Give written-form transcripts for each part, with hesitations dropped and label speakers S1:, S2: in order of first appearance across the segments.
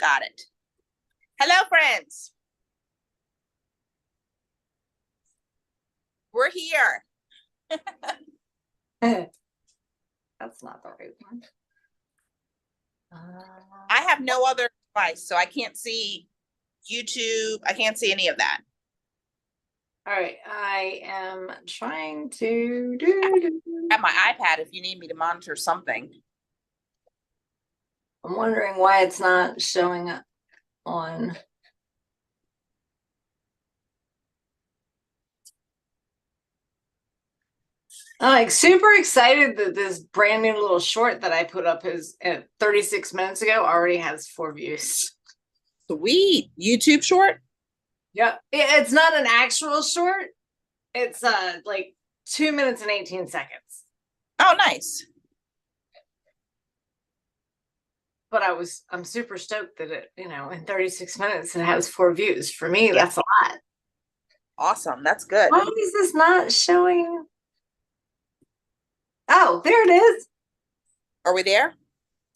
S1: Got it. Hello, friends. We're here.
S2: That's not the right one.
S1: I have no other device, so I can't see YouTube. I can't see any of that.
S2: All right, I am trying to do.
S1: I have my iPad if you need me to monitor something.
S2: I'm wondering why it's not showing up on. I'm like super excited that this brand new little short that I put up is at 36 minutes ago already has 4 views.
S1: Sweet. YouTube short?
S2: Yep. It's not an actual short. It's like 2 minutes and 18 seconds.
S1: Oh, nice.
S2: But I'm super stoked that it, in 36 minutes it has 4 views. For me, that's a lot.
S1: Awesome. That's good.
S2: Why is this not showing? Oh, there it is.
S1: Are we there?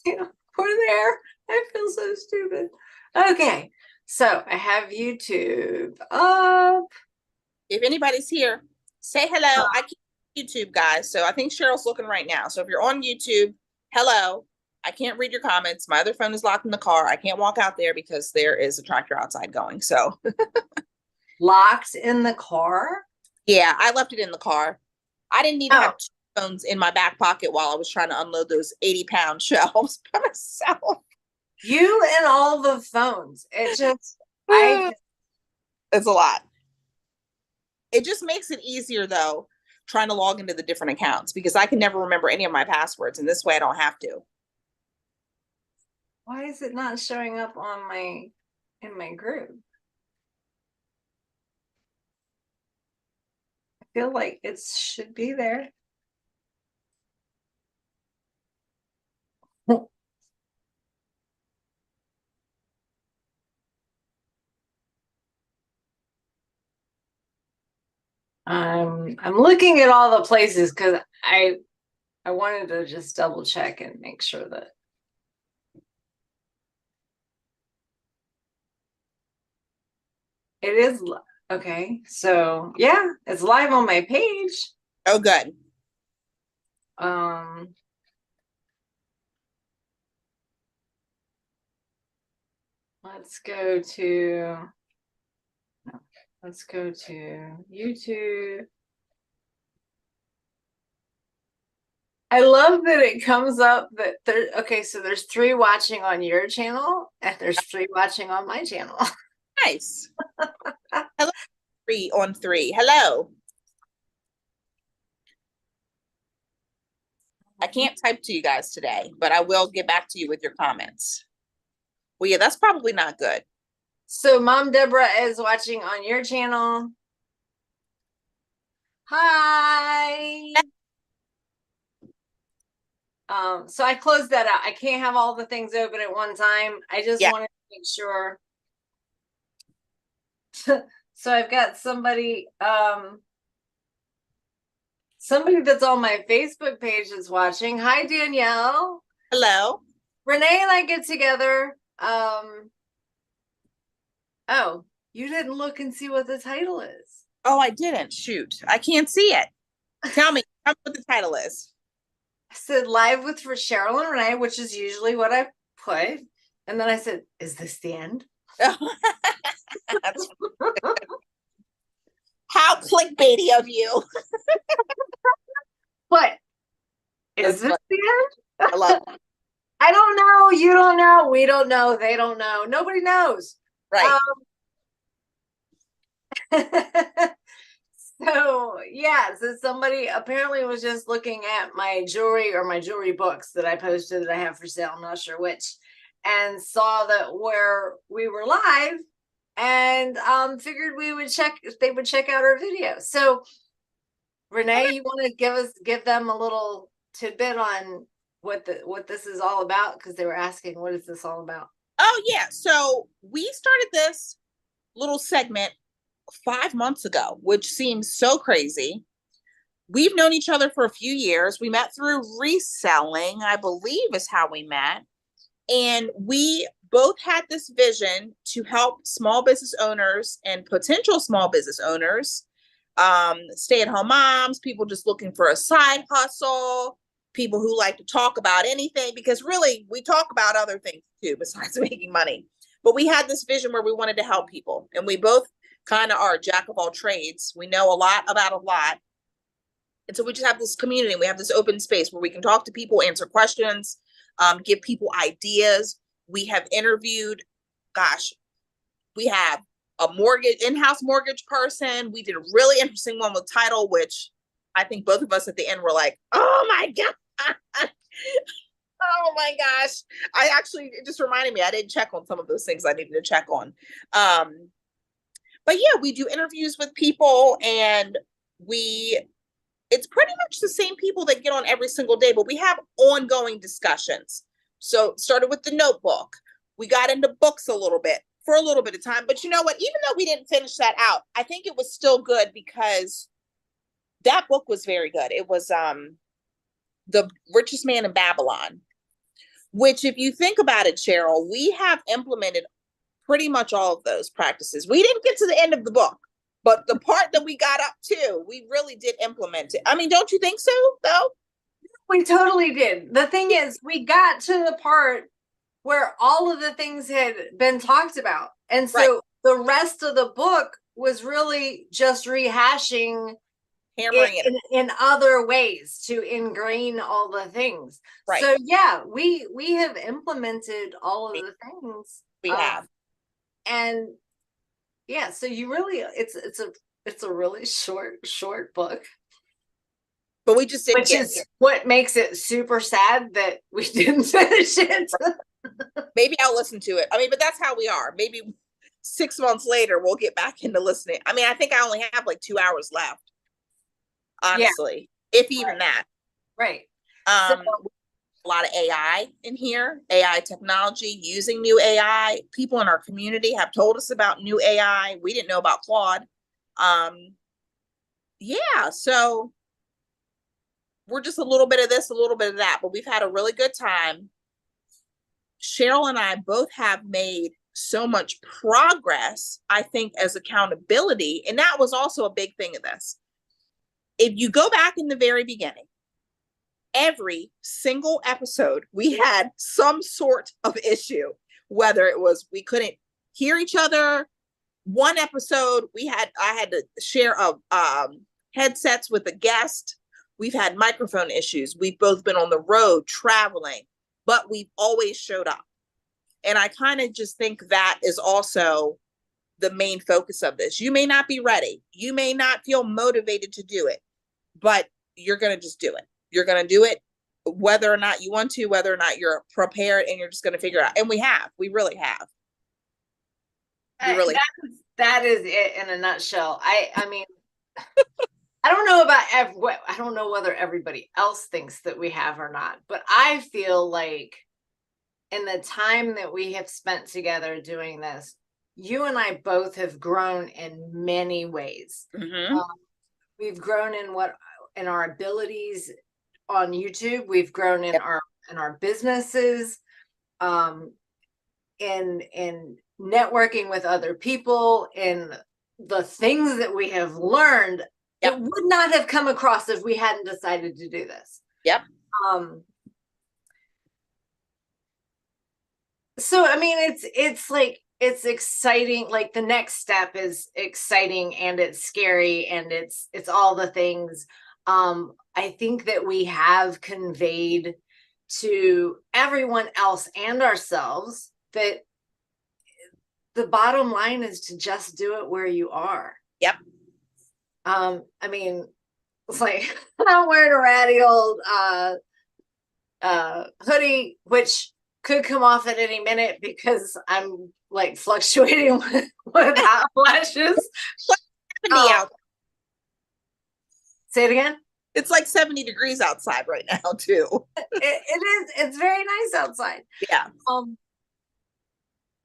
S2: Yeah, we're there. I feel so stupid. Okay, so I have YouTube up.
S1: If anybody's here, say hello. I can't see YouTube, guys. So I think Cheryl's looking right now. So if you're on YouTube, hello. I can't read your comments. My other phone is locked in the car. I can't walk out there because there is a tractor outside going. So
S2: Locked in the car?
S1: Yeah, I left it in the car. I didn't need to have 2 phones in my back pocket while I was trying to unload those 80-pound shelves by myself.
S2: You and all the phones. It just,
S1: it's a lot. It just makes it easier, though, trying to log into the different accounts because I can never remember any of my passwords, and this way I don't have to.
S2: Why is it not showing up on in my group? I feel like it should be there. I'm looking at all the places because I wanted to just double check and make sure that it is okay. So yeah, it's live on my page.
S1: Oh, good.
S2: Let's go to YouTube. I love that it comes up that there. Okay, so there's 3 watching on your channel and there's 3 watching on my channel.
S1: Nice. Hello, 3 on 3. Hello. I can't type to you guys today, but I will get back to you with your comments. Well, yeah, that's probably not good.
S2: So Mom Deborah is watching on your channel. Hi. So I closed that out. I can't have all the things open at one time. I just wanted to make sure. So I've got somebody that's on my Facebook page is watching. Hi, Danielle.
S1: Hello.
S2: Renee and I get together. Oh, you didn't look and see what the title is.
S1: Oh, I didn't. Shoot. I can't see it. Tell me what the title is.
S2: I said live with for Cheryl and Renee, which is usually what I put. And then I said, is this the end?
S1: How clickbaity of you.
S2: What? Is this the end?
S1: I love it.
S2: I don't know. You don't know. We don't know. They don't know. Nobody knows.
S1: Right.
S2: So yeah, so somebody apparently was just looking at my jewelry or my jewelry books that I posted that I have for sale. I'm not sure which, and saw that where we were live, and figured we would check if they would check out our video. So Renee, you want to give them a little tidbit on what this is all about, because they were asking, what is this all about?
S1: Oh yeah, so we started this little segment 5 months ago, which seems so crazy. We've known each other for a few years. We met through reselling, I believe is how we met. And we both had this vision to help small business owners and potential small business owners, stay-at-home moms, people just looking for a side hustle, people who like to talk about anything, because really we talk about other things too besides making money. But we had this vision where we wanted to help people, and we both kind of are jack of all trades. We know a lot about a lot. And so we just have this community, we have this open space where we can talk to people, answer questions, give people ideas. We have interviewed, gosh, we have a in-house mortgage person. We did a really interesting one with title, which I think both of us at the end were like, oh my God. Oh my gosh. It just reminded me, I didn't check on some of those things I needed to check on. But yeah, we do interviews with people, and it's pretty much the same people that get on every single day, but we have ongoing discussions. So it started with the notebook. We got into books a little bit for a little bit of time, but you know what? Even though we didn't finish that out, I think it was still good because that book was very good. It was The Richest Man in Babylon, which, if you think about it, Cheryl, we have implemented pretty much all of those practices. We didn't get to the end of the book, but the part that we got up to, we really did implement it. I mean, don't you think so, though?
S2: We totally did. The thing is, we got to the part where all of the things had been talked about. And so the rest of the book was really just rehashing, hammering it in other ways to ingrain all the things. Right. So yeah, we have implemented all of the things.
S1: We have.
S2: And yeah, so you really, it's a really short book.
S1: But we just didn't,
S2: which is what makes it super sad that we didn't finish it.
S1: Maybe I'll listen to it. I mean, but that's how we are. Maybe 6 months later, we'll get back into listening. I mean, I think I only have like 2 hours left, honestly, if even that.
S2: Right.
S1: A lot of AI in here, AI technology, using new AI. People in our community have told us about new AI. We didn't know about Claude. Yeah, so we're just a little bit of this, a little bit of that, but we've had a really good time. Cheryl and I both have made so much progress, I think, as accountability. And that was also a big thing of this. If you go back in the very beginning, every single episode, we had some sort of issue, whether it was we couldn't hear each other. One episode, I had to share headsets with a guest. We've had microphone issues. We've both been on the road traveling, but we've always showed up. And I kind of just think that is also the main focus of this. You may not be ready. You may not feel motivated to do it, but you're going to just do it. You're going to do it whether or not you want to, whether or not you're prepared, and you're just going to figure it out. And we really have.
S2: That is it in a nutshell. I mean, I don't know I don't know whether everybody else thinks that we have or not, but I feel like in the time that we have spent together doing this, you and I both have grown in many ways.
S1: Mm-hmm.
S2: We've grown in our abilities on YouTube. We've grown in our businesses, in networking with other people, in the things that we have learned. It would not have come across if we hadn't decided to do this.
S1: Yep.
S2: So, I mean, it's like, it's exciting. Like, the next step is exciting, and it's scary, and it's all the things. I think that we have conveyed to everyone else and ourselves that the bottom line is to just do it where you are.
S1: Yep.
S2: I mean, it's like, I'm wearing a ratty old hoodie, which could come off at any minute because I'm like fluctuating with hot flashes. Say it again.
S1: It's like 70 degrees outside right now too.
S2: It is. It's very nice outside.
S1: Yeah.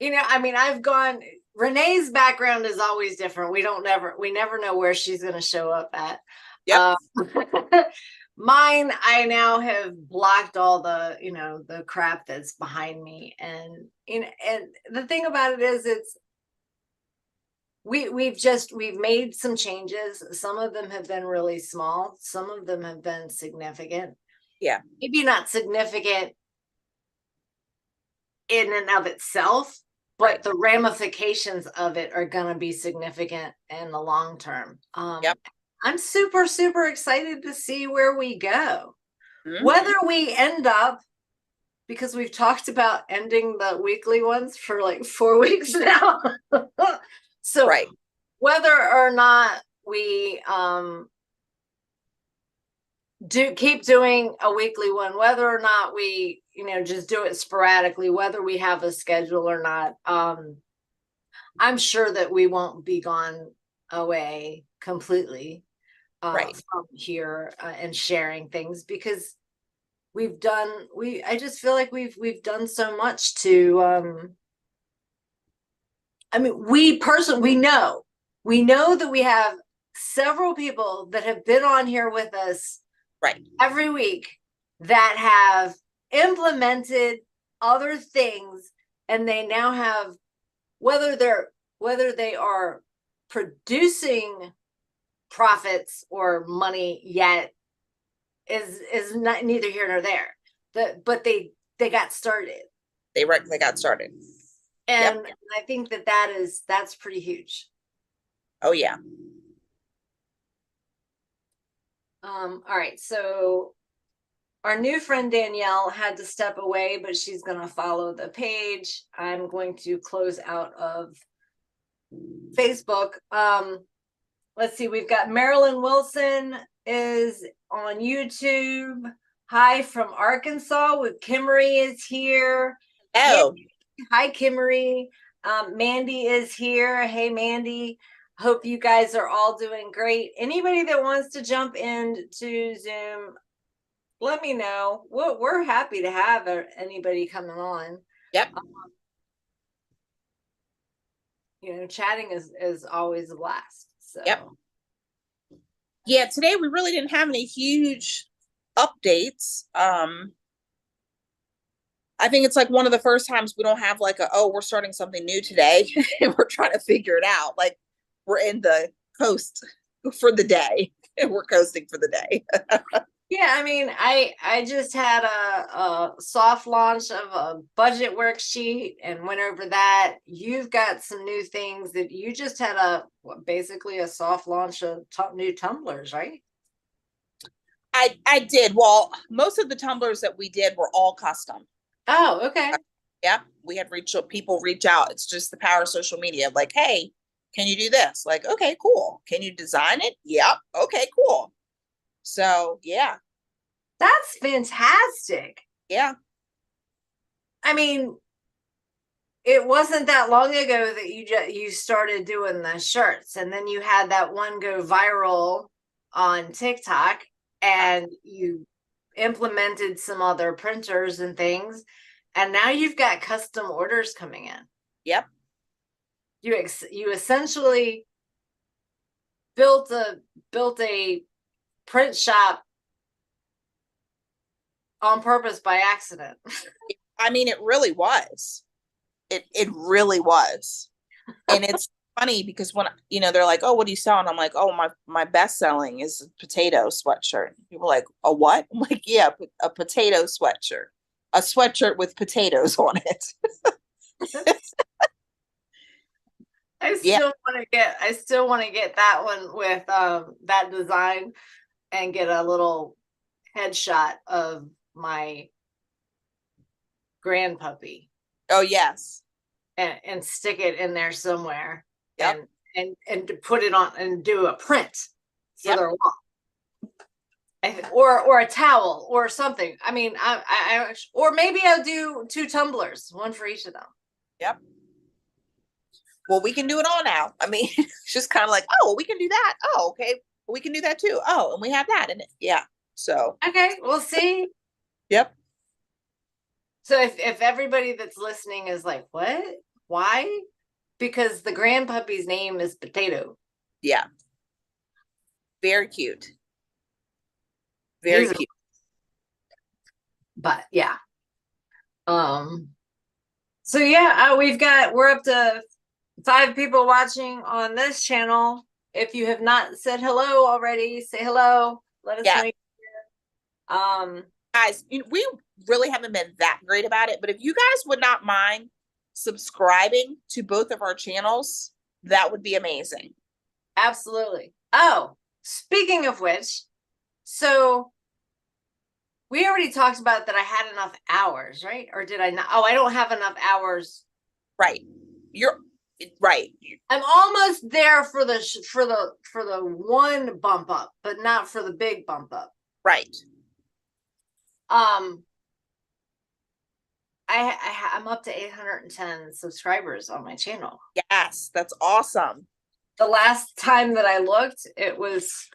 S2: I mean, Renee's background is always different. We never know where she's going to show up at.
S1: Yep.
S2: Mine, I now have blocked all the, the crap that's behind me. And and the thing about it is we've made some changes. Some of them have been really small, some of them have been significant.
S1: Yeah.
S2: Maybe not significant in and of itself, but
S1: Right.
S2: the ramifications of it are going to be significant in the long term.
S1: Yep.
S2: I'm super, super excited to see where we go.
S1: Mhm.
S2: Whether we end up, because we've talked about ending the weekly ones for like 4 weeks now. So
S1: Right.
S2: whether or not we do keep doing a weekly one, whether or not we, just do it sporadically, whether we have a schedule or not, I'm sure that we won't be gone away completely
S1: Right.
S2: from here and sharing things, because I just feel like we've done so much to I mean, we know that we have several people that have been on here with us
S1: Right.
S2: every week that have implemented other things, and they now have, whether they are producing profits or money yet is not neither here nor there. But they got started.
S1: They got started.
S2: And
S1: Yep.
S2: I think that's pretty huge.
S1: Oh yeah.
S2: All right, so our new friend Danielle had to step away, but she's going to follow the page. I'm going to close out of Facebook. Let's see, we've got Marilyn Wilson is on YouTube. Hi from Arkansas. With Kimmery is here.
S1: Oh.
S2: Hi, Kimmery. Mandy is here. Hey, Mandy. Hope you guys are all doing great. Anybody that wants to jump into Zoom, let me know. We're happy to have anybody coming on.
S1: Yep.
S2: Chatting is always a blast. So.
S1: Yep. Yeah, today we really didn't have any huge updates. I think it's like one of the first times we don't have like we're starting something new today and we're trying to figure it out. Like we're in the coast for the day and we're coasting for the day.
S2: Yeah, I mean, I just had a soft launch of a budget worksheet and went over that. You've got some new things that you just had basically a soft launch of new tumblers, right?
S1: I did. Well, most of the tumblers that we did were all custom.
S2: Oh, okay.
S1: Yeah, we had people reach out. It's just the power of social media. Like, hey, can you do this? Like, okay, cool. Can you design it? Yep. Okay, cool. So yeah.
S2: That's fantastic.
S1: Yeah.
S2: I mean, it wasn't that long ago that you started doing the shirts, and then you had that one go viral on TikTok, and you implemented some other printers and things, and now you've got custom orders coming in.
S1: Yep.
S2: You essentially built a print shop on purpose by accident.
S1: I mean, it really was. It really was. And it's funny because when they're like, oh, what do you sell? And I'm like, oh, my best selling is a potato sweatshirt. People are like, a what? I'm like, yeah, a potato sweatshirt. A sweatshirt with potatoes on it.
S2: I still want to get that one with that design and get a little headshot of my grandpuppy.
S1: Oh yes.
S2: And stick it in there somewhere.
S1: Yep.
S2: And to put it on and do a print for
S1: Yep.
S2: their wall. Or a towel or something. I mean, I or maybe I'll do 2 tumblers, one for each of them.
S1: Yep. Well, we can do it all now. I mean, it's just kind of like, oh, we can do that. Oh, okay. We can do that too. Oh, and we have that. And yeah. So.
S2: Okay, we'll see.
S1: Yep.
S2: So if everybody that's listening is like, what? Why? Because the grandpuppy's name is Potato.
S1: Yeah. Very cute. Very
S2: He's,
S1: cute.
S2: but yeah. So yeah, we're up to 5 people watching on this channel. If you have not said hello already, say hello. Let us know.
S1: Guys, we really haven't been that great about it, but if you guys would not mind subscribing to both of our channels, that would be amazing.
S2: Absolutely. Oh, speaking of which, so we already talked about that I had enough hours, right? Or did I not? Oh, I don't have enough hours.
S1: Right. You're right.
S2: I'm almost there for the one bump up, but not for the big bump up.
S1: Right.
S2: I'm up to 810 subscribers on my channel.
S1: Yes, that's awesome.
S2: The last time that I looked, it was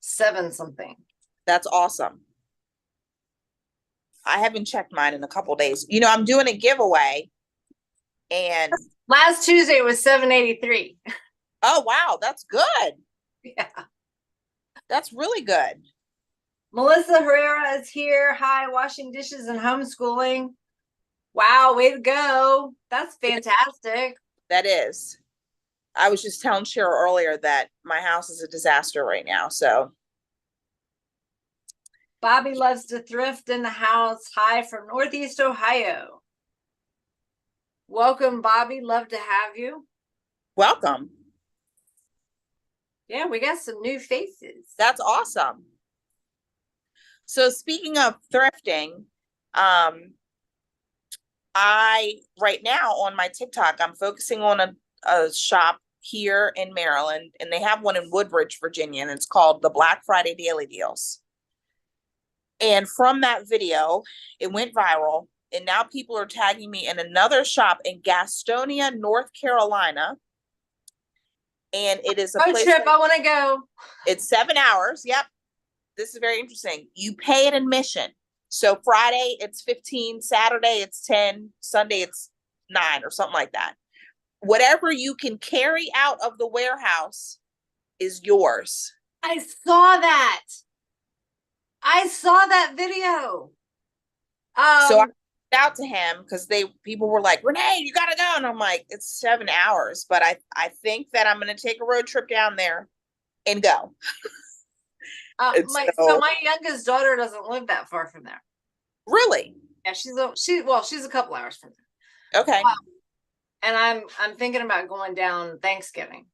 S2: 7 something.
S1: That's awesome. I haven't checked mine in a couple days. I'm doing a giveaway, and
S2: last Tuesday was 783.
S1: Oh wow, that's good.
S2: Yeah,
S1: that's really good.
S2: Melissa Herrera is here. Hi, washing dishes and homeschooling. Wow, way to go. That's fantastic.
S1: That is. I was just telling Cheryl earlier that my house is a disaster right now. So
S2: Bobby loves to thrift in the house. Hi from Northeast Ohio. Welcome, Bobby. Love to have you.
S1: Welcome.
S2: Yeah, we got some new faces.
S1: That's awesome. So speaking of thrifting, I right now on my TikTok, I'm focusing on a shop here in Maryland, and they have one in Woodbridge, Virginia, and it's called the Black Friday Daily Deals. And from that video, it went viral, and now people are tagging me in another shop in Gastonia, North Carolina. And it is a
S2: road trip. I want to go.
S1: It's 7 hours. Yep. This is very interesting. You pay an admission. So Friday it's 15, Saturday it's 10, Sunday it's 9 or something like that. Whatever you can carry out of the warehouse is yours.
S2: I saw that. I saw that video.
S1: So I reached out to him because people were like, Renee, you gotta go. And I'm like, it's 7 hours, but I think that I'm gonna take a road trip down there and go.
S2: So my youngest daughter doesn't live that far from there.
S1: Really?
S2: Yeah, she's a couple hours from there.
S1: Okay.
S2: And I'm thinking about going down Thanksgiving.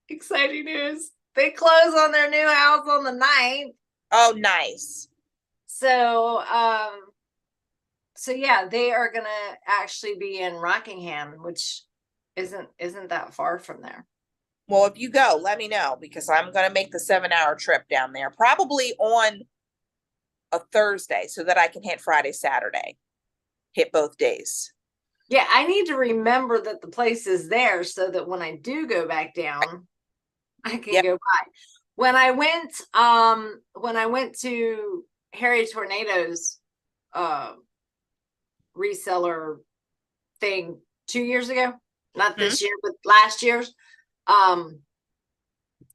S2: Exciting news. They close on their new house on the 9th.
S1: Oh, nice.
S2: So yeah, they are gonna actually be in Rockingham, which isn't that far from there.
S1: Well, if you go, let me know, because I'm going to make the 7-hour trip down there, probably on a Thursday, so that I can hit Friday, Saturday, hit both days.
S2: Yeah, I need to remember that the place is there so that when I do go back down, I can go by. When I went to Harry Tornado's reseller thing 2 years ago, not this year, but last year's,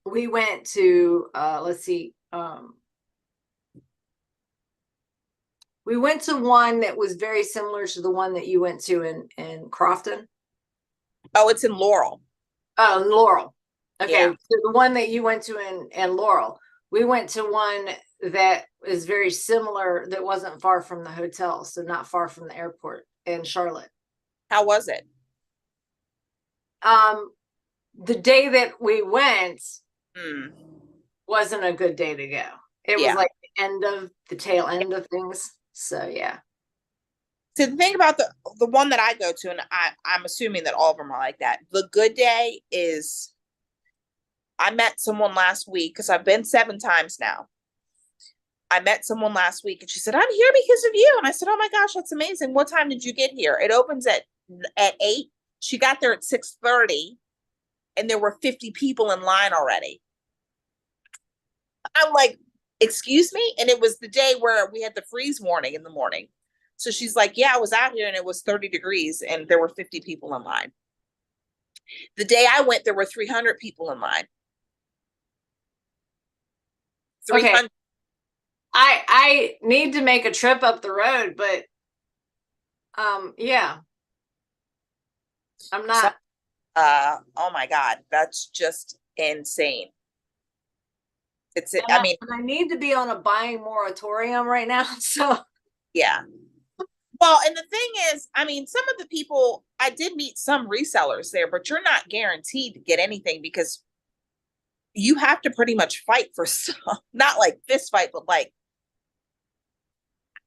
S2: we went to we went to one that was very similar to the one that you went to in Crofton.
S1: Oh, it's in Laurel.
S2: Oh, Laurel. Okay,
S1: yeah.
S2: So the one that you went to in Laurel, we went to one that is very similar, that wasn't far from the hotel, so not far from the airport in Charlotte.
S1: How was it?
S2: The day that we went wasn't a good day to go. It was like the tail end of things. So yeah.
S1: So the thing about the one that I go to, and I'm assuming that all of them are like that, the good day is, I met someone last week, because I've been 7 times now. I met someone last week and she said, I'm here because of you. And I said, oh my gosh, that's amazing. What time did you get here? It opens at 8. She got there at 6:30 and there were 50 people in line already. I'm like, excuse me? And it was the day where we had the freeze warning in the morning. So she's like, yeah, I was out here and it was 30 degrees and there were 50 people in line. The day I went, there were 300 people in line.
S2: Okay.
S1: 300.
S2: I need to make a trip up the road, but yeah. I'm not.
S1: Oh my God, that's just insane. I mean,
S2: I need to be on a buying moratorium right now. So
S1: yeah. Well, and the thing is, I mean, some of the people, I did meet some resellers there, but you're not guaranteed to get anything because you have to pretty much fight for stuff. Not like fist fight, but like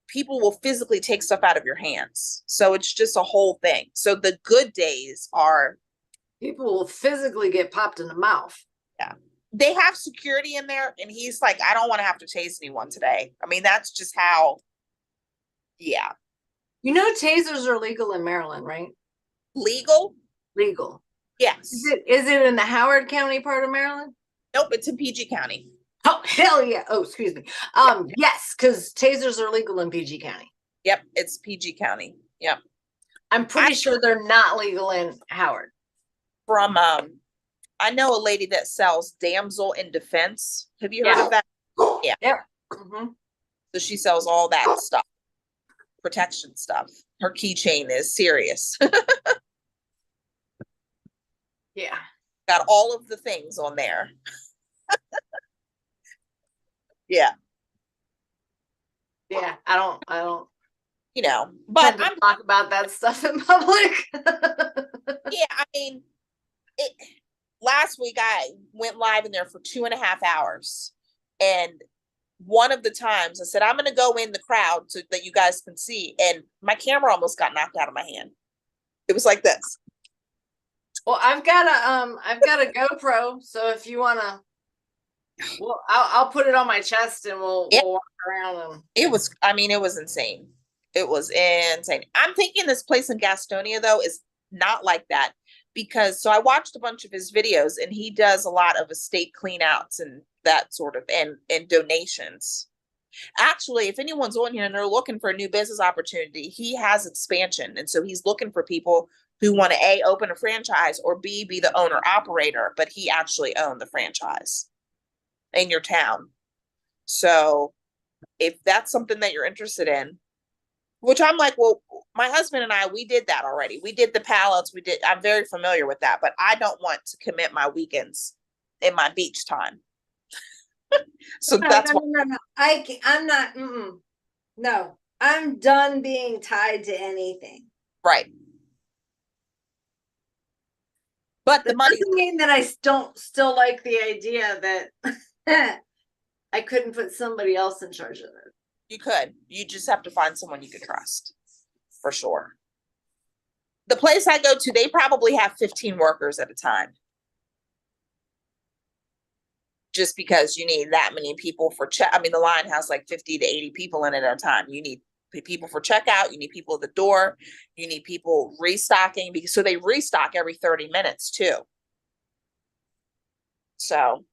S1: people will physically take stuff out of your hands. So it's just a whole thing. So the good days are
S2: people will physically get popped in the mouth.
S1: Yeah. They have security in there, and he's like, I don't want to have to chase anyone today. I mean, that's just how, yeah.
S2: You know, tasers are legal in Maryland, right?
S1: Legal?
S2: Legal.
S1: Yes.
S2: Is it in the Howard County part of Maryland?
S1: Nope, it's in PG County.
S2: Oh, hell yeah. Oh, excuse me.
S1: Yep.
S2: Yes, because tasers are legal in PG County.
S1: Yep, it's PG County. Yep.
S2: I'm pretty sure they're not legal in Howard.
S1: From I know a lady that sells Damsel in Defense. Have you heard of that? Yeah.
S2: Yep. Mm-hmm.
S1: So she sells all that stuff, protection stuff. Her keychain is serious.
S2: Yeah.
S1: Got all of the things on there. Yeah.
S2: Yeah. I don't.
S1: You know, but
S2: I'm talk about that stuff in public.
S1: Yeah, I mean, last week I went live in there for 2.5 hours, and one of the times I said I'm going to go in the crowd so that you guys can see, and my camera almost got knocked out of my hand. It was like this.
S2: Well, I've got a GoPro, so if you want to, well, I'll put it on my chest and we'll walk around. And
S1: it was insane. It was insane. I'm thinking this place in Gastonia though is not like that, because so I watched a bunch of his videos, and he does a lot of estate clean outs and that sort of and donations. Actually, if anyone's on here and they're looking for a new business opportunity, he has expansion, and so he's looking for people who want to A, open a franchise, or B, be the owner operator, but he actually owned the franchise in your town. So if that's something that you're interested in, which I'm like, well, my husband and I, we did that already. We did the pallets. I'm very familiar with that, but I don't want to commit my weekends in my beach time. So that's why.
S2: No. I'm not. No, I'm done being tied to anything.
S1: Right. But the money
S2: doesn't mean that I don't still like the idea that I couldn't put somebody else in charge of it.
S1: You could. You just have to find someone you could trust, for sure. The place I go to, they probably have 15 workers at a time. Just because you need that many people for check. I mean, the line has like 50 to 80 people in it at a time. You need people for checkout. You need people at the door. You need people restocking, because so they restock every 30 minutes too. So,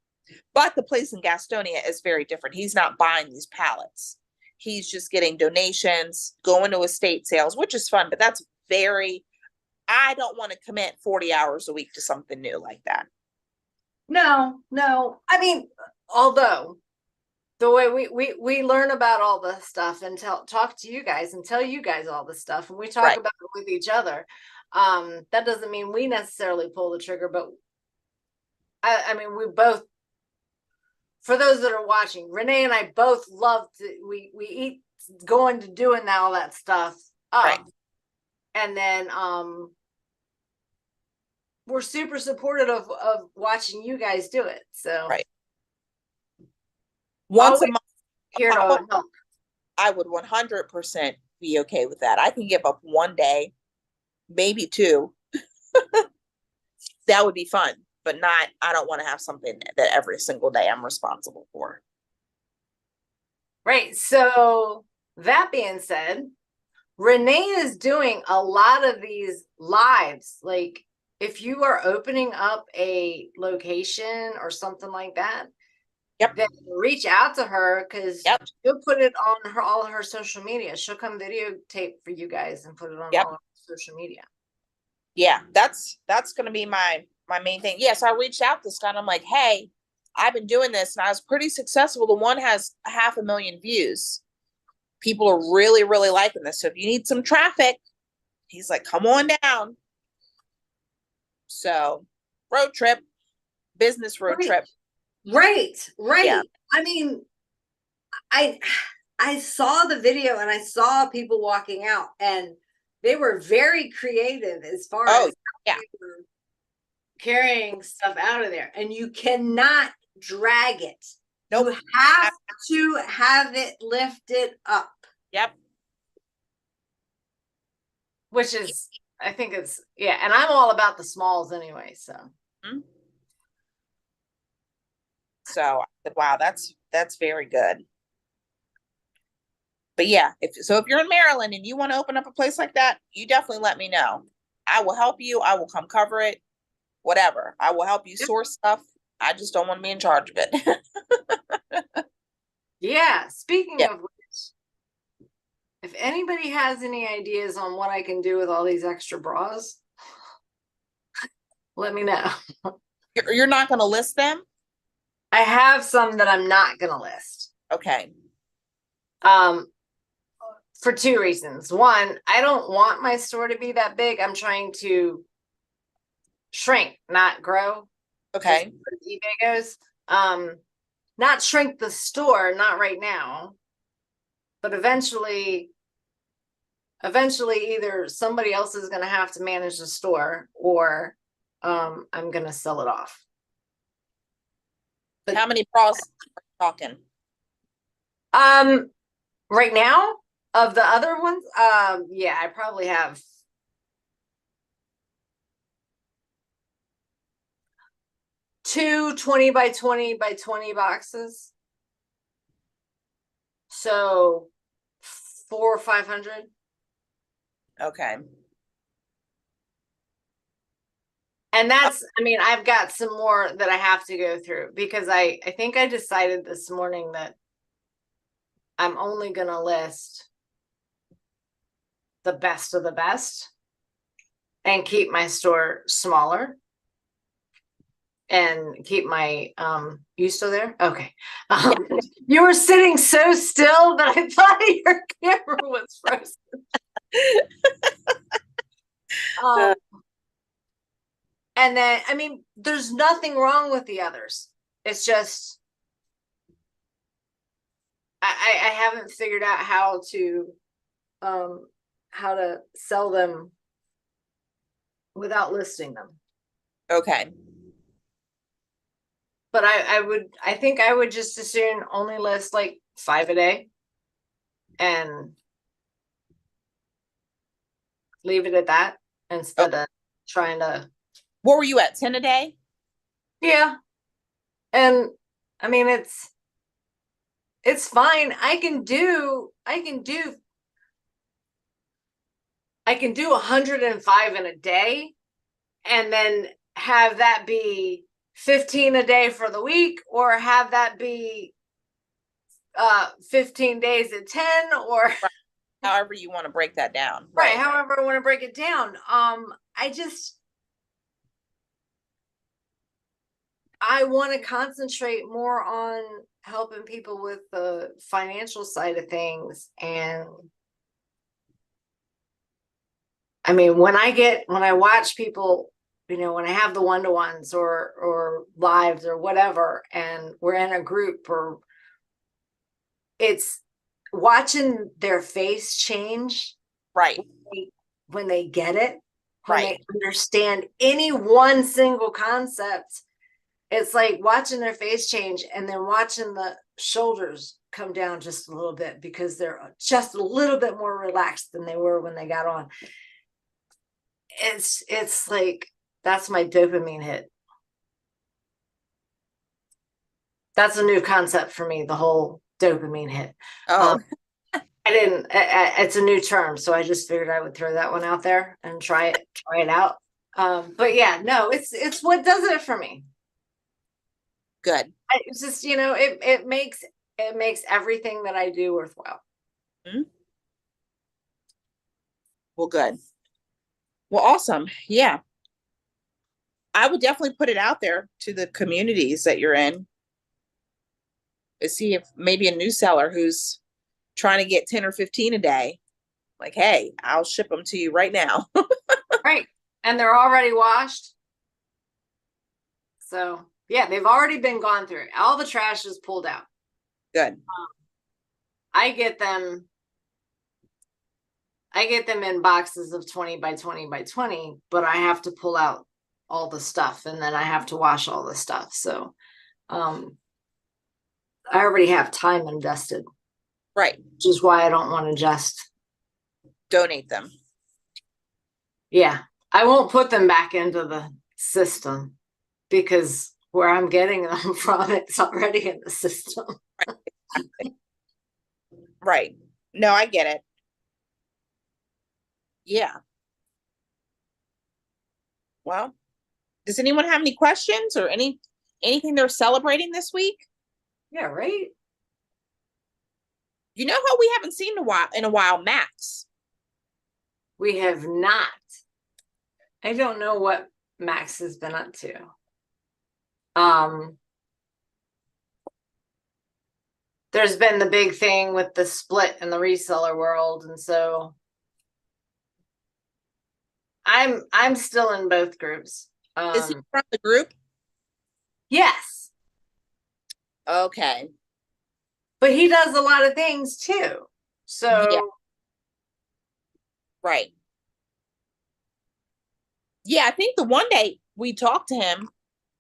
S1: but the place in Gastonia is very different. He's not buying these pallets. He's just getting donations, going to estate sales, which is fun, but that's I don't want to commit 40 hours a week to something new like that.
S2: No. I mean, although the way we learn about all the stuff and talk to you guys and tell you guys all the stuff, and we talk about it with each other, that doesn't mean we necessarily pull the trigger, but I mean, we both, for those that are watching, Renee and I both love to, we eat going to doing all that stuff.
S1: Right.
S2: And then we're super supportive of watching you guys do it. So
S1: right. Once a month
S2: here to help.
S1: I would 100% be okay with that. I can give up one day, maybe two. That would be fun. But I don't want to have something that every single day I'm responsible for.
S2: Right. So that being said, Renee is doing a lot of these lives. Like if you are opening up a location or something like that, then reach out to her, because she'll put it on all of her social media. She'll come videotape for you guys and put it on all of social media.
S1: Yeah, that's going to be my main thing. Yeah, so I reached out to Scott. I'm like, hey, I've been doing this and I was pretty successful. The one has 500,000 views. People are really, really liking this. So if you need some traffic, he's like, come on down. So road trip, business road
S2: Right.
S1: trip.
S2: Right, right.
S1: Yeah.
S2: I mean, I I saw the video and I saw people walking out and they were very creative as far
S1: Oh,
S2: as
S1: yeah.
S2: they were carrying stuff out of there. And you cannot drag it.
S1: Nope.
S2: You have to have it lifted up.
S1: Yep.
S2: Which is, I think it's, yeah. And I'm all about the smalls anyway. So.
S1: Mm-hmm. So I said, wow, that's very good. But yeah, if you're in Maryland and you want to open up a place like that, you definitely let me know. I will help you. I will come cover it. Whatever. I will help you source stuff. I just don't want to be in charge of it.
S2: Yeah. Speaking
S1: Yeah.
S2: of which, if anybody has any ideas on what I can do with all these extra bras, let me know.
S1: You're not going to list them?
S2: I have some that I'm not going to list.
S1: Okay.
S2: For two reasons. One, I don't want my store to be that big. I'm trying to shrink, not grow.
S1: Okay.
S2: As eBay goes. Not shrink the store, not right now. But eventually either somebody else is going to have to manage the store or I'm going to sell it off.
S1: But how many bras are you
S2: talking? Right now, of the other ones, yeah, I probably have two 20 by 20 by 20 boxes. So 400 or 500.
S1: Okay.
S2: And that's, I mean, I've got some more that I have to go through because I think I decided this morning that I'm only going to list the best of the best and keep my store smaller and keep my, you still there? Okay. You were sitting so still that I thought your camera was frozen. And then, I mean, there's nothing wrong with the others. It's just, I haven't figured out how to sell them without listing them.
S1: Okay.
S2: But I think I would just as soon only list like 5 a day and leave it at that instead of trying to.
S1: What were you at, 10 a day?
S2: Yeah. And I mean, it's fine. I can do 105 in a day and then have that be 15 a day for the week, or have that be 15 days at 10, or
S1: right. However you want to break that down.
S2: Right. However I want to break it down. I want to concentrate more on helping people with the financial side of things. And I mean, when I watch people, you know, when I have the one-to-ones or lives or whatever, and we're in a group, or it's watching their face change.
S1: Right.
S2: When they get it, when
S1: right.
S2: they understand any one single concept, it's like watching their face change and then watching the shoulders come down just a little bit because they're just a little bit more relaxed than they were when they got on. It's like, that's my dopamine hit. That's a new concept for me, the whole dopamine hit. It's a new term, so I just figured I would throw that one out there and try it out. But yeah, no, it's what does it for me.
S1: Good.
S2: It's just, you know, it makes everything that I do worthwhile.
S1: Mm-hmm. Well, good. Well, awesome. Yeah. I would definitely put it out there to the communities that you're in. is see if maybe a new seller who's trying to get 10 or 15 a day, like, hey, I'll ship them to you right now.
S2: Right. And they're already washed. So yeah, they've already been gone through. All the trash is pulled out.
S1: Good.
S2: I get them in boxes of 20 by 20 by 20, but I have to pull out all the stuff and then I have to wash all the stuff. So I already have time invested.
S1: Right.
S2: Which is why I don't want to just
S1: donate them.
S2: Yeah. I won't put them back into the system because where I'm getting them from, it's already in the system.
S1: Right. No, I get it. Yeah. Well, does anyone have any questions or anything they're celebrating this week?
S2: Yeah, right.
S1: You know how we haven't seen in a while, Max.
S2: We have not. I don't know what Max has been up to. There's been the big thing with the split in the reseller world, and so I'm still in both groups.
S1: Is he from the group?
S2: Yes.
S1: Okay.
S2: But he does a lot of things too. So
S1: yeah. Right. Yeah, I think the one day we talked to him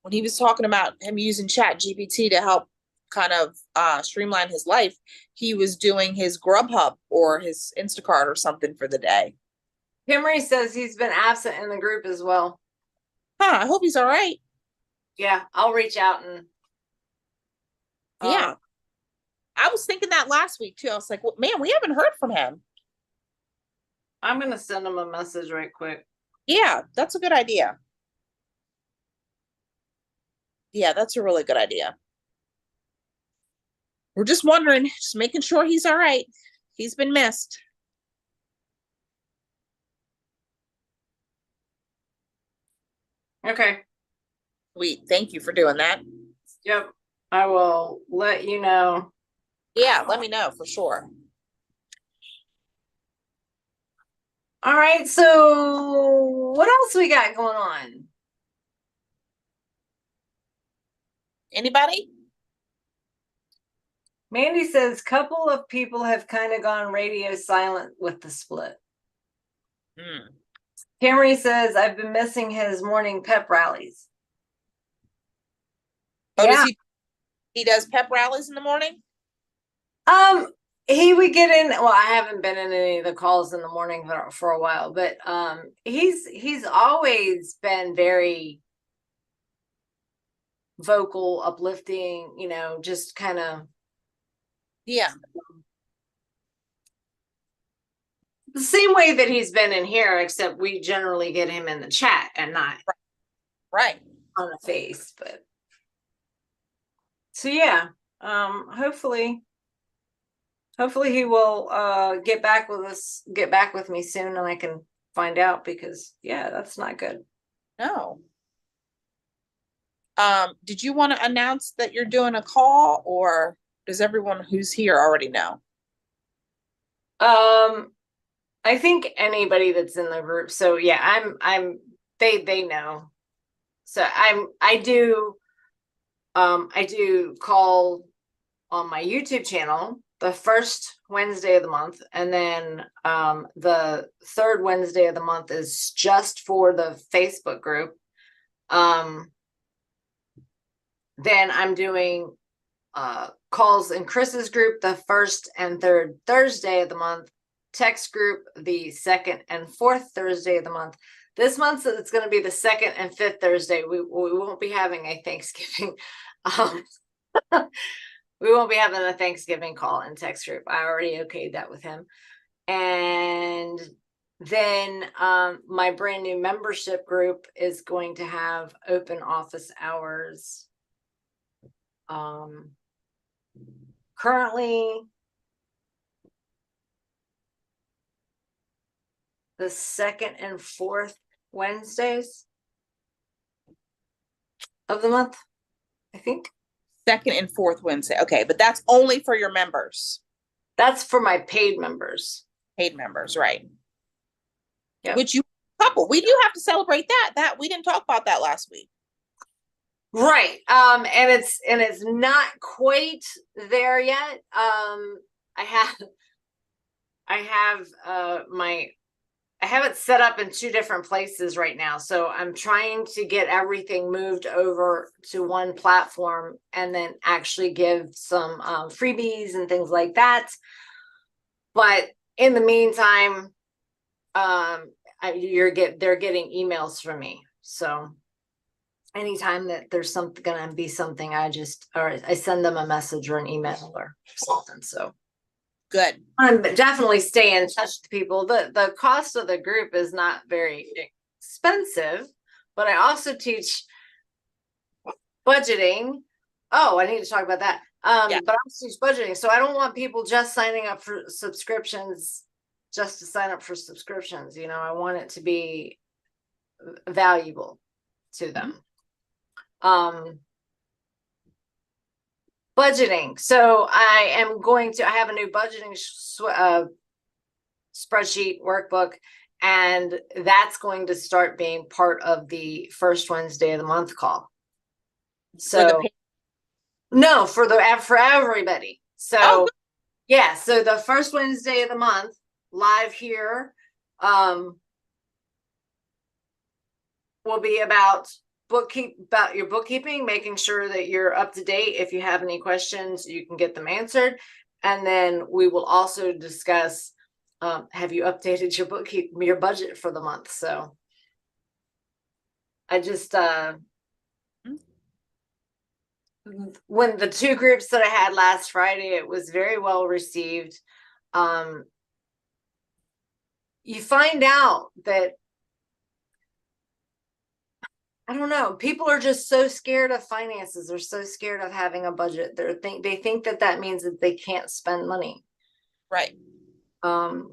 S1: when he was talking about him using Chat GPT to help kind of streamline his life, he was doing his Grubhub or his Instacart or something for the day.
S2: Henry says he's been absent in the group as well.
S1: I hope he's all right.
S2: Yeah, I'll reach out and
S1: yeah. I was thinking that last week too. I was like, well, man, we haven't heard from him.
S2: I'm going to send him a message right quick.
S1: Yeah, that's a good idea. Yeah, that's a really good idea. We're just wondering, just making sure he's all right. He's been missed.
S2: Okay.
S1: Sweet. Thank you for doing that.
S2: Yep. I will let you know.
S1: Yeah, let me know for sure.
S2: All right. So what else we got going on?
S1: Anybody?
S2: Mandy says couple of people have kind of gone radio silent with the split. Camry says I've been missing his morning pep rallies.
S1: Oh, yeah. He does pep rallies in the morning?
S2: He would get in. Well, I haven't been in any of the calls in the morning for a while, but he's always been very vocal, uplifting, you know, just kind of the same way that he's been in here, except we generally get him in the chat and not
S1: right
S2: on the face. But so yeah, hopefully he will get back with me soon, and I can find out, because yeah, that's not good.
S1: No. Did you want to announce that you're doing a call, or does everyone who's here already know?
S2: I think anybody that's in the group. So yeah, they know. So I do call on my YouTube channel the first Wednesday of the month, and then the third Wednesday of the month is just for the Facebook group. Then I'm doing calls in Chris's group the first and third Thursday of the month, text group the second and fourth Thursday of the month. This month it's going to be the second and fifth Thursday. We won't be having a Thanksgiving. We won't be having a Thanksgiving call in text group. I already okayed that with him. And then my brand new membership group is going to have open office hours. Currently the second and fourth Wednesdays of the month, I think.
S1: Second and fourth Wednesday. Okay, but that's only for your members.
S2: That's for my paid members.
S1: Paid members, right?
S2: Yep.
S1: Which you couple. We do have to celebrate that. That we didn't talk about that last week.
S2: Right. And it's not quite there yet. I have it set up in two different places right now. So I'm trying to get everything moved over to one platform and then actually give some freebies and things like that. But in the meantime, they're getting emails from me. So anytime that there's gonna be something, I send them a message or an email or something. So
S1: good.
S2: I'm definitely stay in touch with people. The cost of the group is not very expensive, but I also teach budgeting. Oh, I need to talk about that. But I also teach budgeting. So I don't want people just signing up for subscriptions just to sign up for subscriptions. You know, I want it to be valuable to them. Budgeting. So I have a new budgeting spreadsheet workbook, and that's going to start being part of the first Wednesday of the month call. So no, for everybody. So yeah, so the first Wednesday of the month, live here, will be about your bookkeeping, making sure that you're up to date. If you have any questions, you can get them answered. And then we will also discuss, have you updated your budget for the month? So I just, when the two groups that I had last Friday, it was very well received. You find out that, I don't know, people are just so scared of finances. They're so scared of having a budget. They think that means that they can't spend money.
S1: Right.
S2: And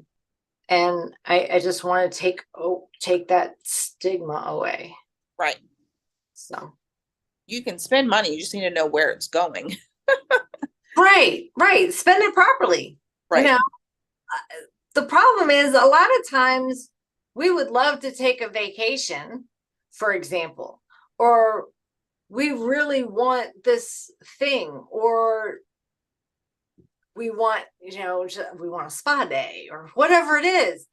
S2: I just want to take that stigma away.
S1: Right.
S2: So
S1: you can spend money. You just need to know where it's going.
S2: Right. Spend it properly.
S1: Right.
S2: You know, the problem is a lot of times we would love to take a vacation, for example, or we really want this thing, or we want, we want a spa day or whatever it is.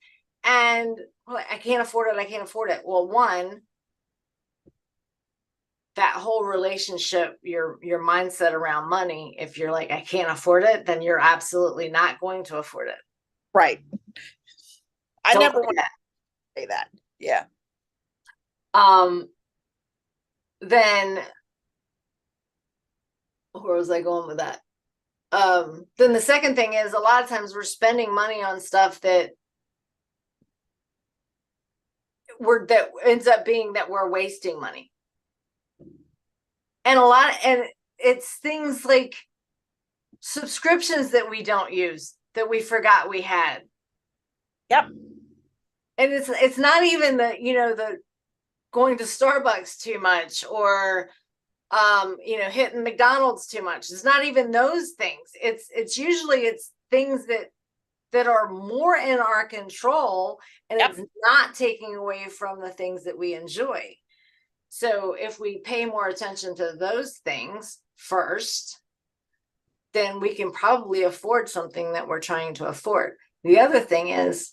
S2: And I can't afford it. Well, one, that whole relationship, your mindset around money, if you're like, I can't afford it, then you're absolutely not going to afford it.
S1: Right. I never want to say that. Yeah.
S2: Then where was I going with that? Then the second thing is, a lot of times we're spending money on stuff that ends up being that we're wasting money. And it's things like subscriptions that we don't use, that we forgot we had.
S1: Yep.
S2: And it's not even the going to Starbucks too much, or hitting McDonald's too much. It's not even those things. It's usually things that are more in our control, and It's not taking away from the things that we enjoy. So if we pay more attention to those things first, then we can probably afford something that we're trying to afford. The other thing is,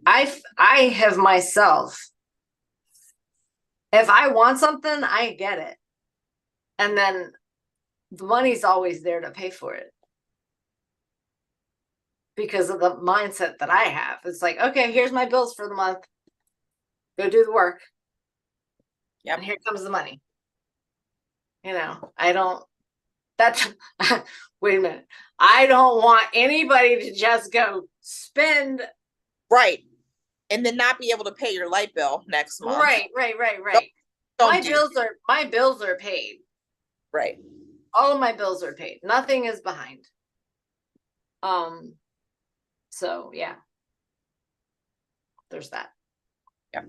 S2: I have myself, if I want something, I get it. And then the money's always there to pay for it, because of the mindset that I have. It's like, okay, here's my bills for the month. Go do the work.
S1: Yep.
S2: And here comes the money. Wait a minute. I don't want anybody to just go spend.
S1: Right. And then not be able to pay your light bill next month.
S2: Right. My bills are paid.
S1: Right.
S2: All of my bills are paid. Nothing is behind. So yeah. There's that.
S1: Yeah.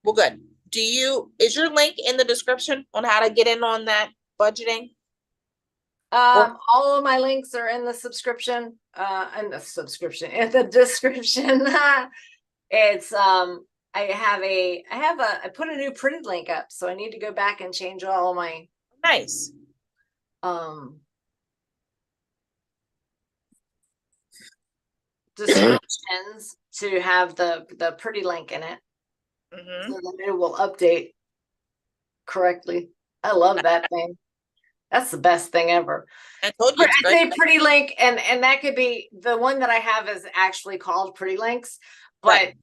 S1: Well, good. Is your link in the description on how to get in on that budgeting?
S2: All of my links are in the subscription, in the description. It's I put a new printed link up, so I need to go back and change all of my
S1: Nice.
S2: descriptions to have the pretty link in it, so that it will update correctly. I love that thing. That's the best thing ever.
S1: I told you,
S2: I say pretty link, and that could be the one that I have is actually called Pretty Links, but
S1: Right.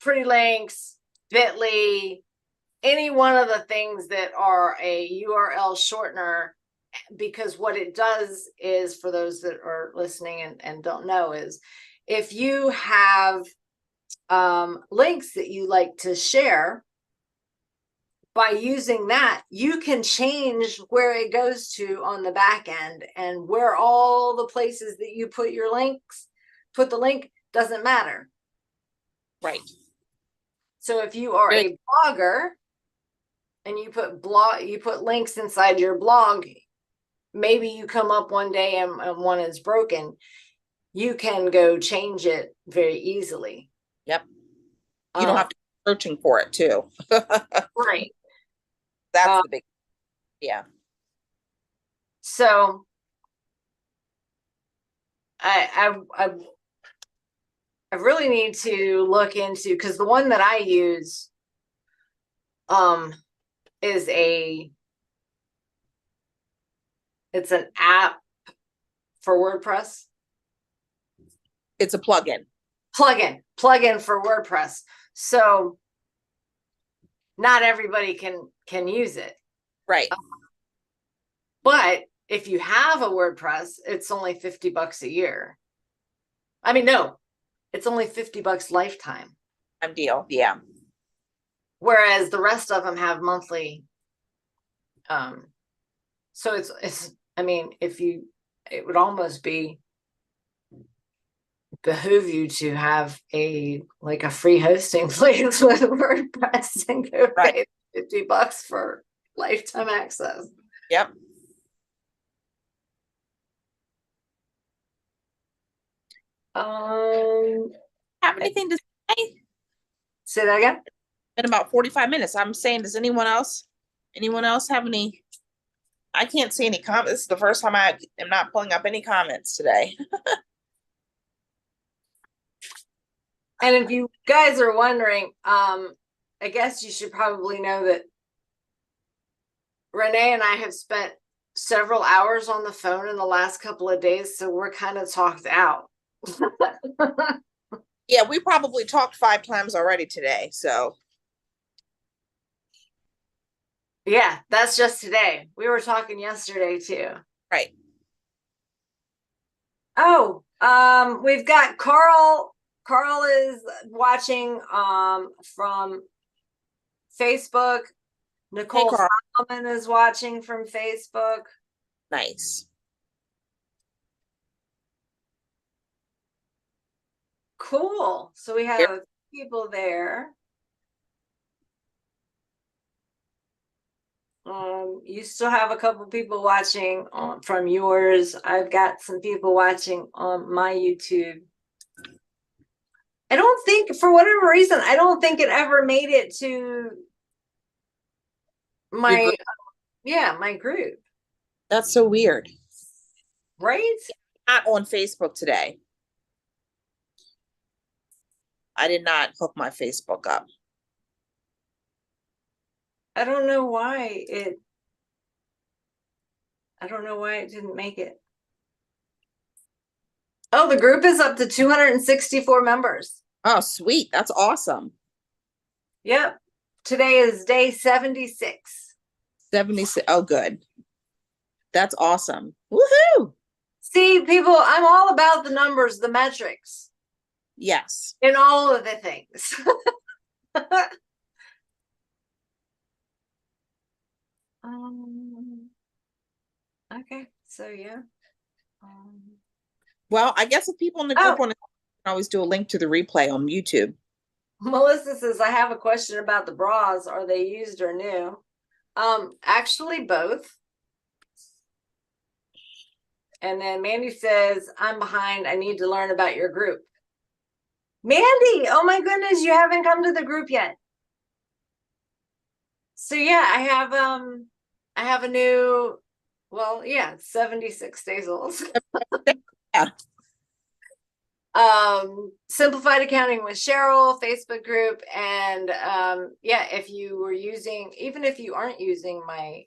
S2: Pretty Links, Bitly, any one of the things that are a URL shortener, because what it does is, for those that are listening and don't know, is if you have links that you like to share, by using that, you can change where it goes to on the back end, and where all the places that you put your links, put the link, doesn't matter.
S1: Right.
S2: So if you are a blogger and you put links inside your blog, maybe you come up one day and one is broken, you can go change it very easily.
S1: Yep. You don't have to be searching for it too.
S2: Right.
S1: That's the big, yeah.
S2: So I really need to look into, because the one that I use is it's an app for WordPress.
S1: It's a plugin
S2: for WordPress. So not everybody can use it.
S1: Right.
S2: But if you have a WordPress, it's only $50 a year. I mean, no, it's only $50 lifetime.
S1: Deal. Yeah.
S2: Whereas the rest of them have monthly. So it's, I mean, it would almost behoove you to have a free hosting place with WordPress and go pay $50 for lifetime access.
S1: Yep. Have anything to say?
S2: Say that again?
S1: In about 45 minutes. I'm saying, does anyone else have any? I can't see any comments. This is the first time I am not pulling up any comments today.
S2: And if you guys are wondering, I guess you should probably know that Renee and I have spent several hours on the phone in the last couple of days, so we're kind of talked out.
S1: Yeah, we probably talked 5 times already today, so.
S2: Yeah, that's just today. We were talking yesterday too.
S1: Right.
S2: Oh, we've got Carl. Carl is watching from Facebook. Nicole Solomon is watching from Facebook.
S1: Nice.
S2: Cool. So we have people there. You still have a couple people watching from yours. I've got some people watching on my YouTube. I don't think, for whatever reason, I don't think it ever made it to my my group.
S1: That's so weird.
S2: Right?
S1: Not on Facebook today. I did not hook my Facebook up.
S2: I don't know why it didn't make it. Oh, the group is up to 264 members.
S1: Oh, sweet. That's awesome.
S2: Yep. Today is day 76.
S1: 76. Oh, good. That's awesome. Woohoo!
S2: See, people, I'm all about the numbers, the metrics.
S1: Yes.
S2: In all of the things. Okay, so yeah.
S1: Well, I guess if people in the group want to, can always do a link to the replay on YouTube.
S2: Melissa says, I have a question about the bras. Are they used or new? Actually, both. And then Mandy says, I'm behind. I need to learn about your group. Mandy, oh my goodness, you haven't come to the group yet. So yeah, I have a new, well, yeah, 76 days old.
S1: Yeah.
S2: Simplified Accounting with Cheryl Facebook group. And yeah, if you were using, even if you aren't using my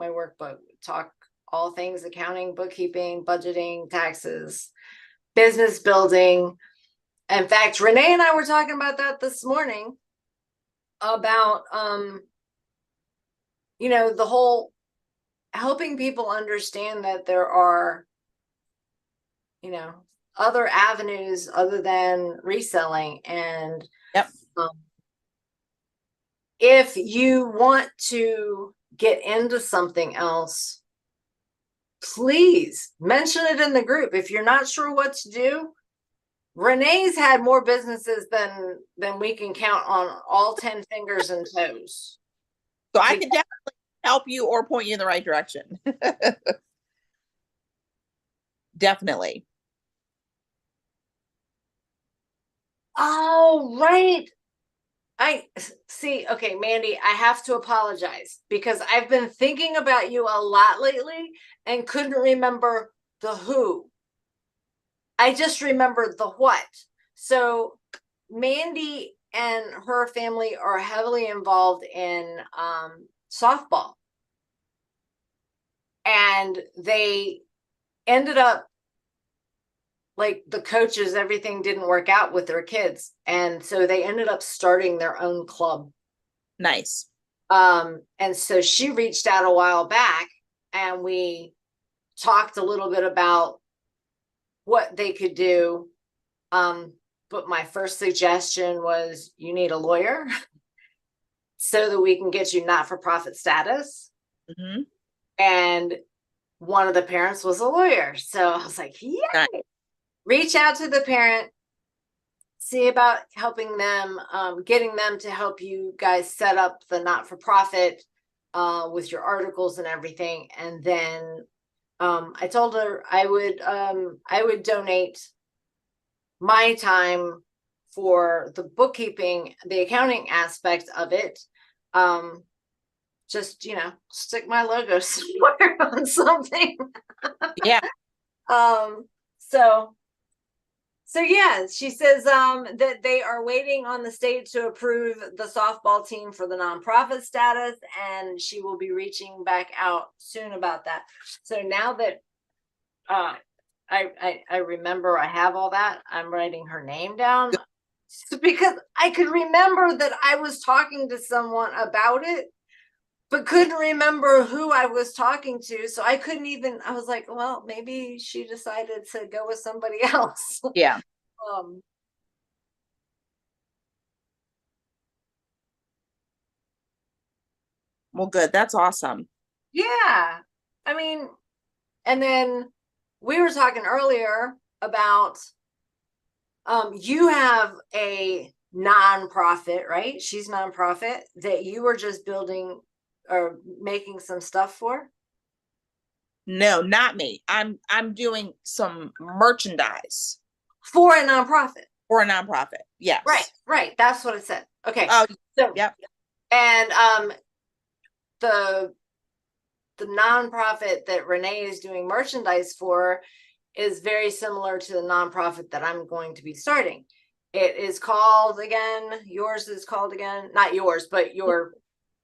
S2: workbook, talk all things accounting, bookkeeping, budgeting, taxes, business building. In fact, Renee and I were talking about that this morning about you know, the whole helping people understand that there are, you know, other avenues other than reselling. And
S1: Yep.
S2: If you want to get into something else, please mention it in the group. If you're not sure what to do, Renee's had more businesses than we can count on all 10 fingers and toes.
S1: So I can definitely help you or point you in the right direction. Definitely.
S2: Oh, right. I see. Okay, Mandy, I have to apologize because I've been thinking about you a lot lately and couldn't remember the who. I just remembered the what. So Mandy and her family are heavily involved in softball. And they ended up, like, the coaches, everything didn't work out with their kids. And so they ended up starting their own club.
S1: Nice.
S2: And so she reached out a while back and we talked a little bit about what they could do. But my first suggestion was you need a lawyer so that we can get you not-for-profit status.
S1: Mm-hmm.
S2: And one of the parents was a lawyer. So I was like, yeah,
S1: Nice.
S2: Reach out to the parent, see about helping them, getting them to help you guys set up the not-for-profit with your articles and everything. And then I told her I would donate my time for the bookkeeping, the accounting aspect of it. Just, you know, stick my logo somewhere on something.
S1: Yeah.
S2: So yeah, she says that they are waiting on the state to approve the softball team for the nonprofit status, and she will be reaching back out soon about that. So now that I remember I have all that, I'm writing her name down because I could remember that I was talking to someone about it, but couldn't remember who I was talking to. So I couldn't even, I was like, well, maybe she decided to go with somebody else.
S1: Yeah. Well, good. That's awesome.
S2: Yeah. I mean, and then we were talking earlier about you have a nonprofit, right? She's nonprofit that you were just building or making some stuff for.
S1: No, not me. I'm doing some merchandise
S2: For a nonprofit.
S1: for a nonprofit. Yes.
S2: Right. That's what it said. Okay.
S1: Oh,
S2: so
S1: yep.
S2: And the nonprofit that Renee is doing merchandise for is very similar to the nonprofit that I'm going to be starting. It is called again, yours is called again, not yours, but your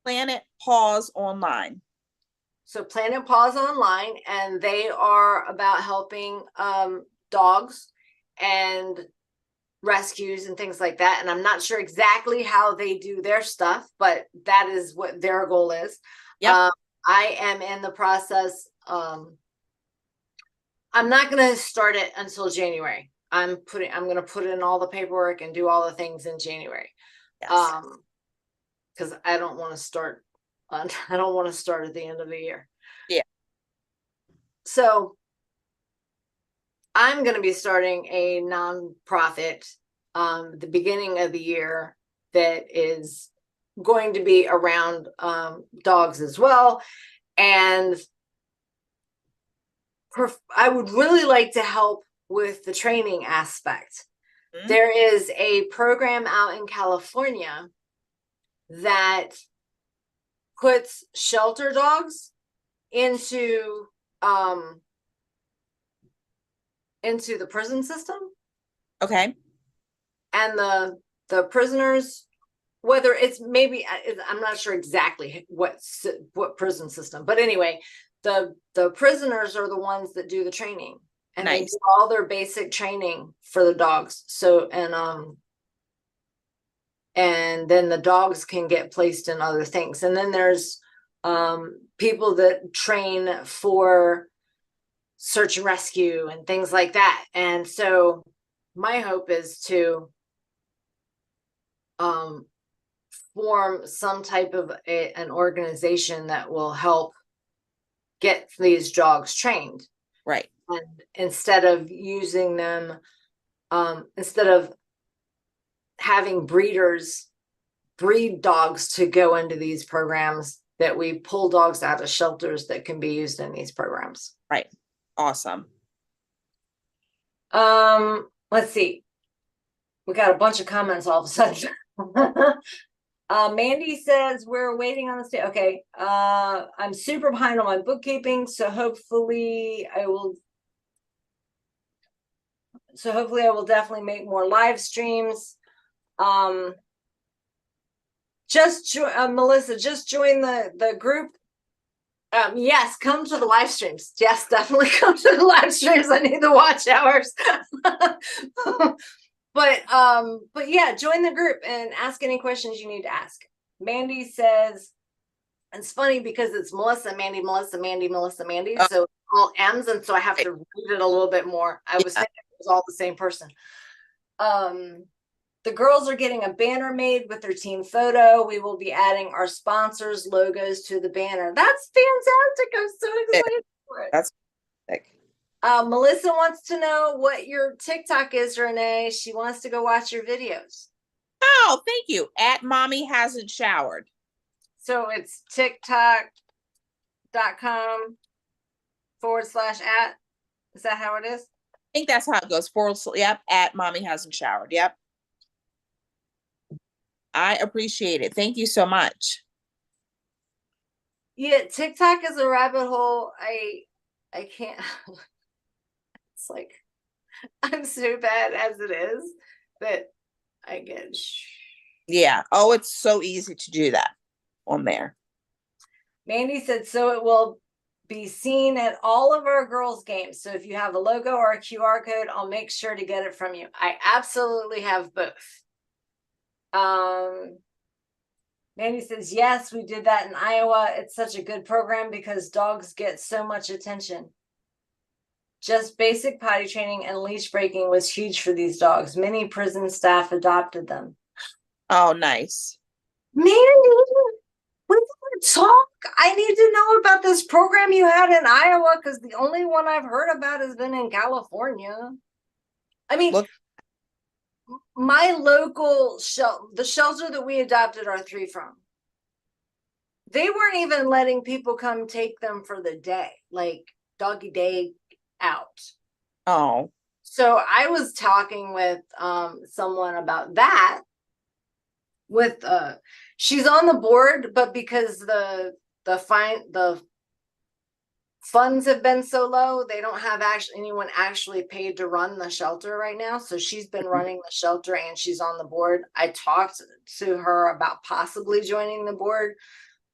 S1: Planet Paws Online.
S2: So Planet Paws Online, and they are about helping dogs and rescues and things like that. And I'm not sure exactly how they do their stuff, but that is what their goal is.
S1: Yep.
S2: I am in the process. I'm not going to start it until January. I'm going to put in all the paperwork and do all the things in January.
S1: Yes.
S2: Because I don't want to start at the end of the year.
S1: Yeah.
S2: So I'm going to be starting a nonprofit the beginning of the year that is going to be around dogs as well. And I would really like to help with the training aspect.
S1: Mhm.
S2: There is a program out in California that puts shelter dogs into the prison system,
S1: Okay.
S2: and the prisoners, whether it's maybe, I'm not sure exactly what prison system, but anyway, the prisoners are the ones that do the training, and they
S1: Nice.
S2: do all their basic training for the dogs. So and then the dogs can get placed in other things, and then there's people that train for search and rescue and things like that. And so my hope is to form some type of an organization that will help get these dogs trained.
S1: Right.
S2: And instead of using them, instead of having breeders breed dogs to go into these programs, that we pull dogs out of shelters that can be used in these programs.
S1: Right. Awesome.
S2: Let's see. We got a bunch of comments all of a sudden. Mandy says we're waiting on the state. Okay. I'm super behind on my bookkeeping, so hopefully I will definitely make more live streams. Melissa, just join the group. Yes, come to the live streams. Yes, definitely come to the live streams. I need the watch hours. But yeah, join the group and ask any questions you need to ask. Mandy says, it's funny because it's Melissa, Mandy, Melissa, Mandy, Melissa, Mandy.
S1: Oh,
S2: So all M's, and so I have to read it a little bit more. I was thinking it was all the same person. The girls are getting a banner made with their team photo. We will be adding our sponsors' logos to the banner. That's fantastic. I'm so excited for it.
S1: That's sick.
S2: Melissa wants to know what your TikTok is, Renee. She wants to go watch your videos.
S1: Oh, thank you. At Mommy Hasn't Showered.
S2: So it's tiktok.com/@. Is that how it is?
S1: I think that's how it goes. Yep. At Mommy Hasn't Showered. Yep. I appreciate it. Thank you so much.
S2: Yeah, TikTok is a rabbit hole. I can't. It's like, I'm so bad as it is that I get.
S1: Yeah. Oh, it's so easy to do that on there.
S2: Mandy said, so it will be seen at all of our girls' games. So if you have a logo or a QR code, I'll make sure to get it from you. I absolutely have both. Mandy says, yes, we did that in Iowa. It's such a good program because dogs get so much attention. Just basic potty training and leash breaking was huge for these dogs. Many prison staff adopted them.
S1: Oh, nice.
S2: Mandy, we need to talk. I need to know about this program you had in Iowa, because the only one I've heard about has been in California. I mean, look, my local the shelter that we adopted our 3 from, they weren't even letting people come take them for the day, like doggy day out.
S1: Oh.
S2: So I was talking with someone about that. With she's on the board, but because the funds have been so low, they don't have anyone actually paid to run the shelter right now. So she's been running the shelter and she's on the board. I talked to her about possibly joining the board,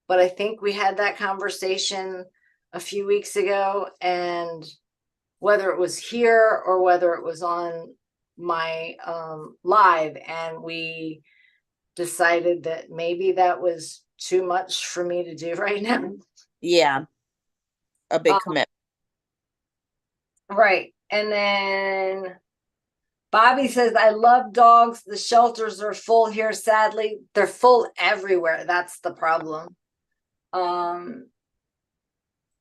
S2: but I think we had that conversation a few weeks ago, and whether it was here or whether it was on my live, and we decided that maybe that was too much for me to do right now.
S1: Yeah. A big commitment.
S2: Right. And then Bobby says, I love dogs. The shelters are full here. Sadly, they're full everywhere. That's the problem.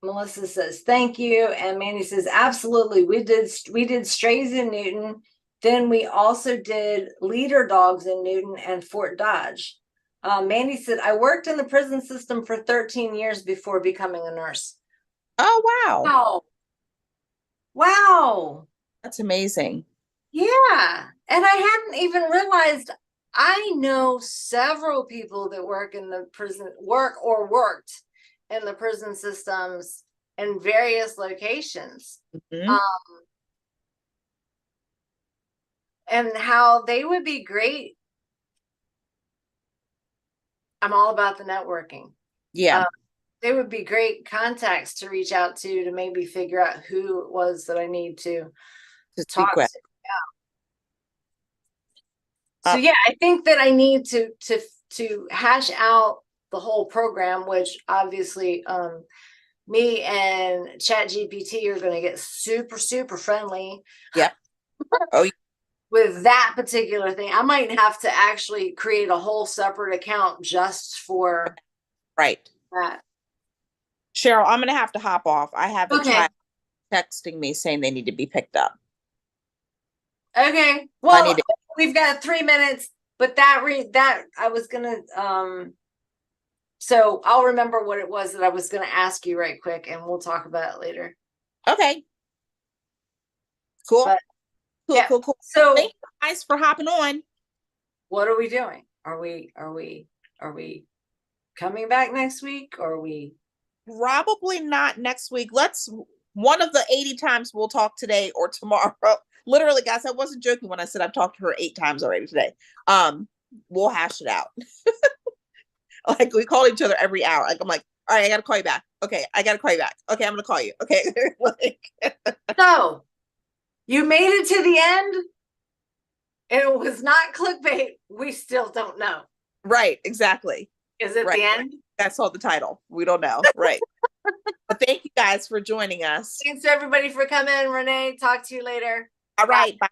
S2: Melissa says, thank you. And Mandy says, absolutely. We did strays in Newton. Then we also did leader dogs in Newton and Fort Dodge. Mandy said, I worked in the prison system for 13 years before becoming a nurse.
S1: Oh, wow.
S2: Wow.
S1: That's amazing.
S2: Yeah. And I hadn't even realized I know several people that work in the prison, work or worked in the prison systems in various locations.
S1: Mhm.
S2: And how they would be great. I'm all about the networking.
S1: Yeah.
S2: They would be great contacts to reach out to maybe figure out who it was that I need to
S1: To
S2: talk
S1: speak with.
S2: to. So yeah, I think that I need to hash out the whole program, which obviously me and Chat GPT are going to get super friendly.
S1: Yep. Oh,
S2: with that particular thing. I might have to actually create a whole separate account just for
S1: right.
S2: that.
S1: Cheryl, I'm going to have to hop off. I have a
S2: Okay.
S1: child texting me saying they need to be picked up.
S2: Okay.
S1: I
S2: Well,
S1: need to.
S2: we've got 3 minutes, but that I was gonna so I'll remember what it was that I was gonna ask you right quick, and we'll talk about it later.
S1: Okay. Cool.
S2: But
S1: Cool.
S2: yeah.
S1: Cool. Cool.
S2: So
S1: Thank you guys for hopping on.
S2: what are we doing? Are we coming back next week? Or are we
S1: Probably not next week. Let's one of the 80 times we'll talk today or tomorrow. Literally, guys, I wasn't joking when I said I've talked to her 8 times already today. We'll hash it out. Like we call each other every hour. Like I'm like, all right, I gotta call you back. Okay, I gotta call you back. Okay, I'm gonna call you. Okay. Like,
S2: so you made it to the end? It was not clickbait. We still don't know.
S1: right, exactly.
S2: Is it
S1: Right.
S2: the end?
S1: That's all the title. We don't know. Right. But thank you guys for joining us.
S2: Thanks to everybody for coming. Renee, talk to you later.
S1: All right. Bye.